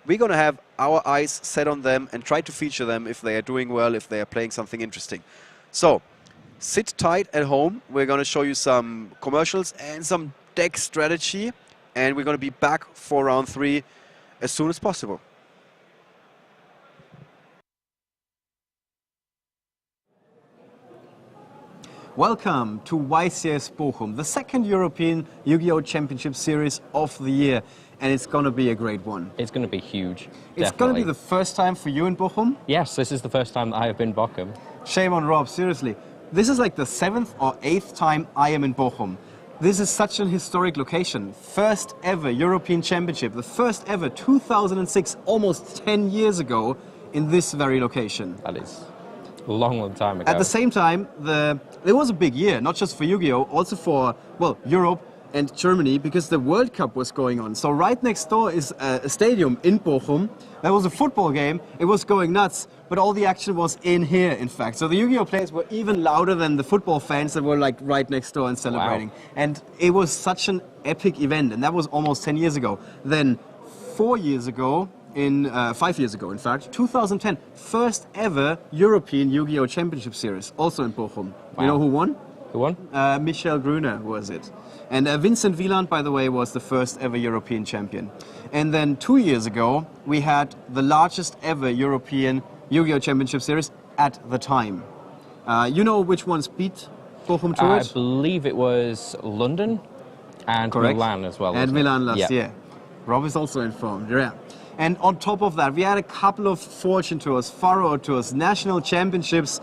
we're going to have our eyes set on them and try to feature them if they are doing well, if they are playing something interesting. So, sit tight at home. We're going to show you some commercials and some deck strategy, and we're going to be back for round 3 as soon as possible. Welcome to YCS Bochum, the second European Yu-Gi-Oh! Championship Series of the year, and it's going to be a great one. It's going to be huge. It's going to be the first time for you in Bochum? Yes, this is the first time that I have been Bochum. Shame on Rob, seriously. This is like the 7th or 8th time I am in Bochum. This is such an historic location. First ever European Championship, the first ever 2006, almost 10 years ago, in this very location. That is a long, long time ago. At the same time, it was a big year, not just for Yu-Gi-Oh!, also for, well, Europe and Germany, because the World Cup was going on. So right next door is a stadium in Bochum. There was a football game. It was going nuts, but all the action was in here, in fact. So the Yu-Gi-Oh! Players were even louder than the football fans that were like right next door and celebrating. Wow. And it was such an epic event, and that was almost 10 years ago. Then 4 years ago, 5 years ago, in fact, 2010, first ever European Yu-Gi-Oh! Championship Series, also in Bochum. Wow. You know who won? Who won? Michael Gruner was it. And Vincent Wieland, by the way, was the first ever European champion. And then 2 years ago, we had the largest ever European Yu-Gi-Oh! Championship Series at the time. You know which ones beat Bochum to it? I believe it was London and Correct. Milan as well. And Milan last year. year. Rob is also informed, yeah. And on top of that, we had a couple of Fortune Tours, Faro Tours, National Championships,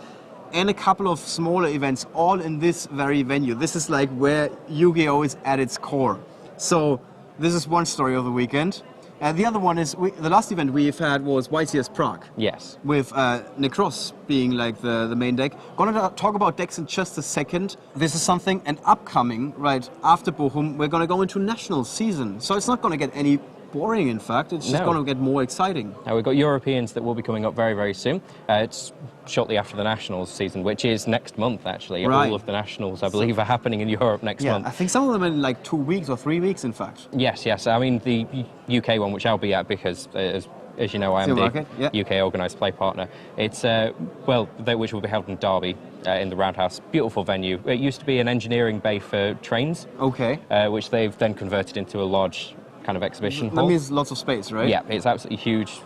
and a couple of smaller events, all in this very venue. This is like where Yu-Gi-Oh! Is at its core. So this is one story of the weekend. The other one is, the last event we've had was YCS Prague. Yes. With Necros being like the main deck. Gonna talk about decks in just a second. This is something, and upcoming, right after Bochum, we're gonna go into national season. So it's not gonna get any boring, in fact. It's just going to get more exciting. Now, we've got Europeans that will be coming up very, very soon. It's shortly after the Nationals season, which is next month, actually. Right. All of the Nationals, I believe, are happening in Europe next month. I think some of them in like 2 weeks or 3 weeks, in fact. Yes, yes. I mean, the UK one, which I'll be at because, as you know, I am the UK organised play partner. It's, which will be held in Derby, in the Roundhouse. Beautiful venue. It used to be an engineering bay for trains. Okay. Which they've then converted into a large kind of exhibition hall. That means lots of space, right? Yeah, it's absolutely huge,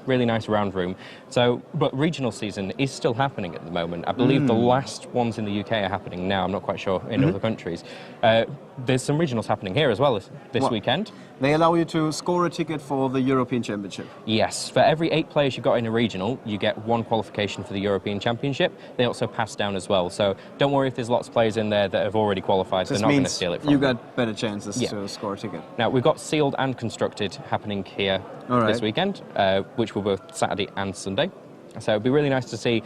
really nice round room. So, but regional season is still happening at the moment. I believe the last ones in the UK are happening now. I'm not quite sure in other countries. There's some regionals happening here as well this weekend. They allow you to score a ticket for the European Championship. Yes, for every 8 players you got in a regional, you get 1 qualification for the European Championship. They also pass down as well. So don't worry if there's lots of players in there that have already qualified. They're not going to steal it from you got better chances to score a ticket. Now, we've got sealed and constructed happening here this weekend, which will be both Saturday and Sunday. So it'd be really nice to see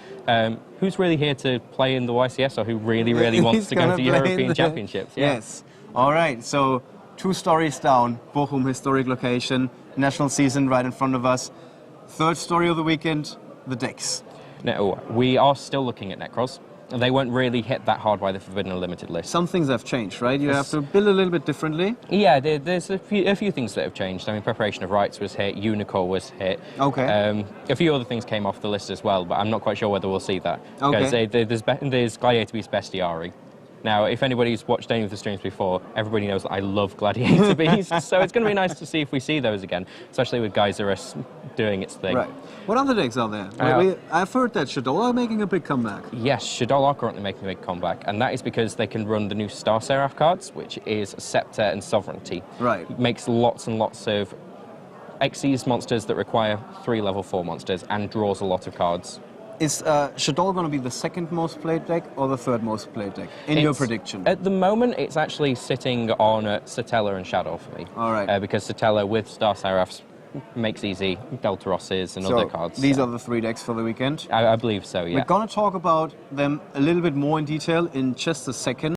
who's really here to play in the YCS or who really, really wants to go to European Championships. Yeah. Yes. All right. So 2 stories down, Bochum, historic location, national season right in front of us. 3rd story of the weekend, the decks. No, we are still looking at Necros. They weren't really hit that hard by the Forbidden Unlimited list. Some things have changed, right? You have to build a little bit differently. Yeah, there's a few things that have changed. I mean, Preparation of Rights was hit, Unicore was hit. Okay. A few other things came off the list as well, but I'm not quite sure whether we'll see that. Okay. Because there's Gladiator Beast Bestiary. Now, if anybody's watched any of the streams before, everybody knows that I love Gladiator Beasts, so it's going to be nice to see if we see those again, especially with Geyserus doing its thing. Right. What other decks are there? I've heard that Shadol are making a big comeback. Yes, Shadol are currently making a big comeback, and that is because they can run the new Star Seraph cards, which is Scepter and Sovereignty. Right. It makes lots and lots of Xyz monsters that require 3 level 4 monsters and draws a lot of cards. Is Shadol going to be the 2nd most played deck or the 3rd most played deck, in your prediction? At the moment, it's actually sitting on Satella and Shadow for me. All right. Because Satella with Star Seraphs makes easy Deltarosses and other cards. These are the 3 decks for the weekend? I believe so, yeah. We're going to talk about them a little bit more in detail in just a second.